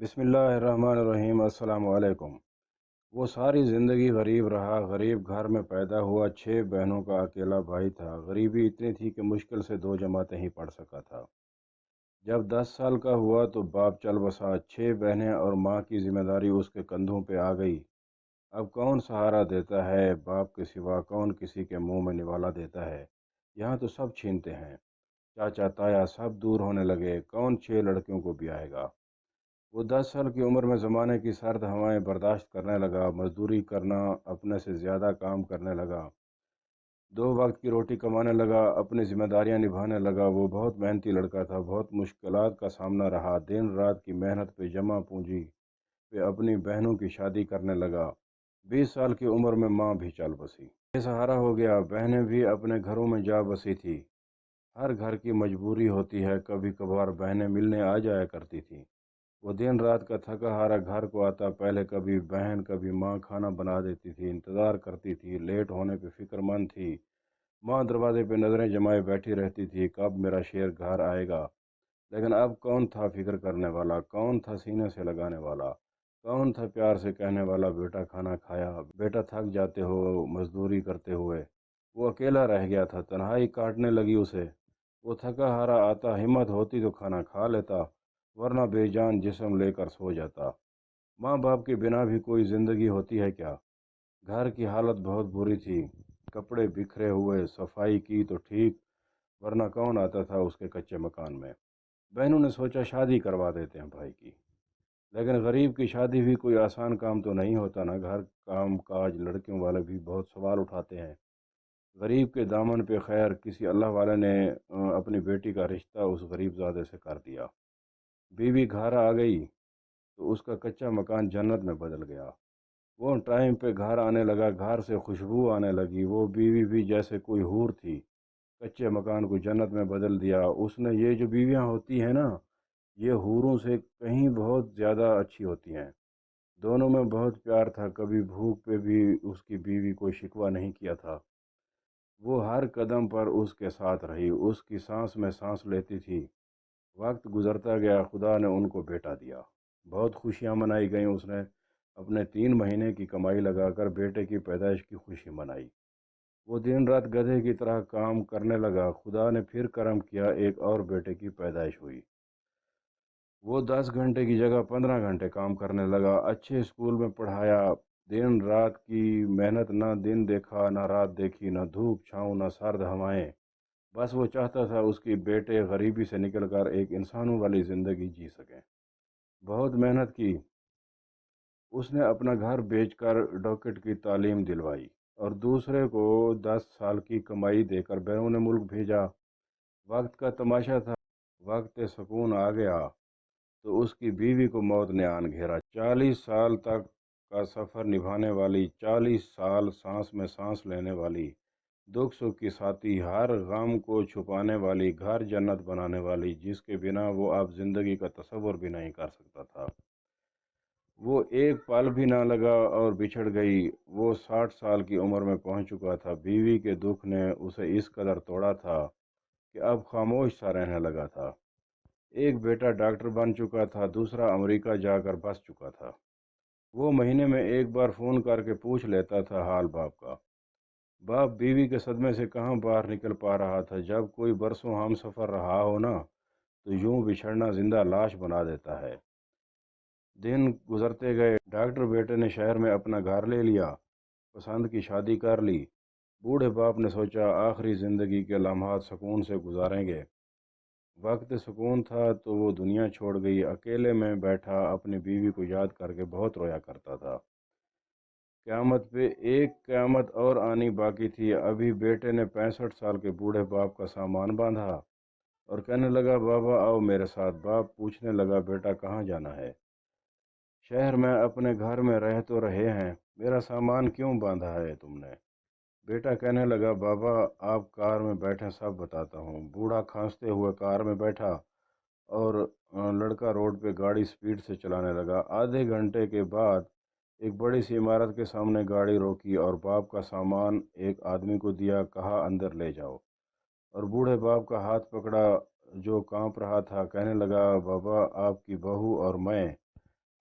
بسم اللہ الرحمن الرحیم۔ السلام علیکم۔ وہ ساری زندگی غریب رہا، غریب گھر میں پیدا ہوا، 6 بہنوں کا اکیلا بھائی تھا۔ غریبی اتنی تھی کہ مشکل سے 2 جماعتیں ہی پڑھ سکا تھا۔ جب 10 سال کا ہوا تو باپ چل بسا، 6 بہنیں اور ماں کی ذمہ داری اس کے کندھوں پہ آ گئی۔ اب کون سہارا دیتا ہے؟ باپ کے سوا کون کسی کے منہ میں نوالا دیتا ہے؟ یہاں تو سب چھینتے ہیں، چاچا تایا سب دور ہونے لگے، کون 6 لڑکیوں کو بیائے گا؟ وہ 10 سال کی عمر میں زمانے کی سرد ہوائیں برداشت کرنے لگا، مزدوری کرنا، اپنے سے زیادہ کام کرنے لگا، 2 وقت کی روٹی کمانے لگا، اپنی ذمہ داریاں نبھانے لگا۔ وہ بہت محنتی لڑکا تھا، بہت مشکلات کا سامنا رہا، دن رات کی محنت پہ جمع پونجی پہ اپنی بہنوں کی شادی کرنے لگا۔ 20 سال کی عمر میں ماں بھی چل بسی، بے سہارا ہو گیا۔ بہنیں بھی اپنے گھروں میں جا بسی تھی۔ ہر گھر کی مجبوری ہوتی ہے، کبھی کبھار بہنیں ملنے آ جایا کرتی تھیں۔ وہ دن رات کا تھکا ہارا گھر کو آتا، پہلے کبھی بہن کبھی ماں کھانا بنا دیتی تھی، انتظار کرتی تھی، لیٹ ہونے پہ فکر مند تھی۔ ماں دروازے پہ نظریں جمائے بیٹھی رہتی تھی، کب میرا شیر گھر آئے گا؟ لیکن اب کون تھا فکر کرنے والا؟ کون تھا سینے سے لگانے والا؟ کون تھا پیار سے کہنے والا بیٹا کھانا کھایا، بیٹا تھک جاتے ہو مزدوری کرتے ہوئے؟ وہ اکیلا رہ گیا تھا، تنہائی کاٹنے لگی اسے۔ وہ تھکا ہارا آتا، ہمت ہوتی تو کھانا کھا لیتا، ورنہ بے جان جسم لے کر سو جاتا۔ ماں باپ کے بنا بھی کوئی زندگی ہوتی ہے کیا؟ گھر کی حالت بہت بری تھی، کپڑے بکھرے ہوئے، صفائی کی تو ٹھیک، ورنہ کون آتا تھا اس کے کچے مکان میں؟ بہنوں نے سوچا شادی کروا دیتے ہیں بھائی کی، لیکن غریب کی شادی بھی کوئی آسان کام تو نہیں ہوتا نا۔ گھر کام کاج لڑکیوں والے بھی بہت سوال اٹھاتے ہیں۔ غریب کے دامن پہ خیر کسی اللہ والے نے اپنی بیٹی کا رشتہ اس غریب زادے سے کر دیا۔ بیوی گھر آ گئی تو اس کا کچا مکان جنت میں بدل گیا۔ وہ ٹائم پہ گھر آنے لگا، گھر سے خوشبو آنے لگی۔ وہ بیوی بھی جیسے کوئی حور تھی، کچے مکان کو جنت میں بدل دیا اس نے۔ یہ جو بیویاں ہوتی ہیں نا، یہ حوروں سے کہیں بہت زیادہ اچھی ہوتی ہیں۔ دونوں میں بہت پیار تھا، کبھی بھوک پہ بھی اس کی بیوی کوئی شکوہ نہیں کیا تھا۔ وہ ہر قدم پر اس کے ساتھ رہی، اس کی سانس میں سانس لیتی تھی۔ وقت گزرتا گیا، خدا نے ان کو بیٹا دیا، بہت خوشیاں منائی گئیں۔ اس نے اپنے 3 مہینے کی کمائی لگا کر بیٹے کی پیدائش کی خوشی منائی۔ وہ دن رات گدھے کی طرح کام کرنے لگا، خدا نے پھر کرم کیا، ایک اور بیٹے کی پیدائش ہوئی۔ وہ 10 گھنٹے کی جگہ 15 گھنٹے کام کرنے لگا، اچھے اسکول میں پڑھایا۔ دن رات کی محنت، نہ دن دیکھا نہ رات دیکھی، نہ دھوپ چھاؤں نہ سرد ہوائیں، بس وہ چاہتا تھا اس کی بیٹے غریبی سے نکل کر ایک انسانوں والی زندگی جی سکیں۔ بہت محنت کی، اس نے اپنا گھر بیچ کر ڈاکٹر کی تعلیم دلوائی اور دوسرے کو 10 سال کی کمائی دے کر بیرون ملک بھیجا۔ وقت کا تماشا تھا، وقت سکون آ گیا تو اس کی بیوی کو موت نے آن گھیرا۔ 40 سال تک کا سفر نبھانے والی، 40 سال سانس میں سانس لینے والی، دکھ سکھ کی ساتھی، ہر غم کو چھپانے والی، گھر جنت بنانے والی، جس کے بنا وہ اب زندگی کا تصور بھی نہیں کر سکتا تھا، وہ ایک پل بھی نہ لگا اور بچھڑ گئی۔ وہ 60 سال کی عمر میں پہنچ چکا تھا۔ بیوی کے دکھ نے اسے اس قدر توڑا تھا کہ اب خاموش سا رہنے لگا تھا۔ ایک بیٹا ڈاکٹر بن چکا تھا، دوسرا امریکہ جا کر بس چکا تھا۔ وہ مہینے میں ایک بار فون کر کے پوچھ لیتا تھا حال باپ کا۔ باپ بیوی کے صدمے سے کہاں باہر نکل پا رہا تھا؟ جب کوئی برسوں ہم سفر رہا ہو نا، تو یوں بچھڑنا زندہ لاش بنا دیتا ہے۔ دن گزرتے گئے، ڈاکٹر بیٹے نے شہر میں اپنا گھر لے لیا، پسند کی شادی کر لی۔ بوڑھے باپ نے سوچا آخری زندگی کے لمحات سکون سے گزاریں گے۔ وقت سکون تھا تو وہ دنیا چھوڑ گئی۔ اکیلے میں بیٹھا اپنی بیوی کو یاد کر کے بہت رویا کرتا تھا۔ قیامت پہ ایک قیامت اور آنی باقی تھی۔ ابھی بیٹے نے 65 سال کے بوڑھے باپ کا سامان باندھا اور کہنے لگا بابا آؤ میرے ساتھ۔ باپ پوچھنے لگا بیٹا کہاں جانا ہے؟ شہر میں اپنے گھر میں رہ تو رہے ہیں، میرا سامان کیوں باندھا ہے تم نے؟ بیٹا کہنے لگا بابا آپ کار میں بیٹھیں سب بتاتا ہوں۔ بوڑھا کھانستے ہوئے کار میں بیٹھا اور لڑکا روڈ پہ گاڑی سپیڈ سے چلانے لگا۔ آدھے گھنٹے کے بعد ایک بڑی سی عمارت کے سامنے گاڑی روکی اور باپ کا سامان ایک آدمی کو دیا، کہا اندر لے جاؤ، اور بوڑھے باپ کا ہاتھ پکڑا جو کانپ رہا تھا۔ کہنے لگا بابا آپ کی بہو اور میں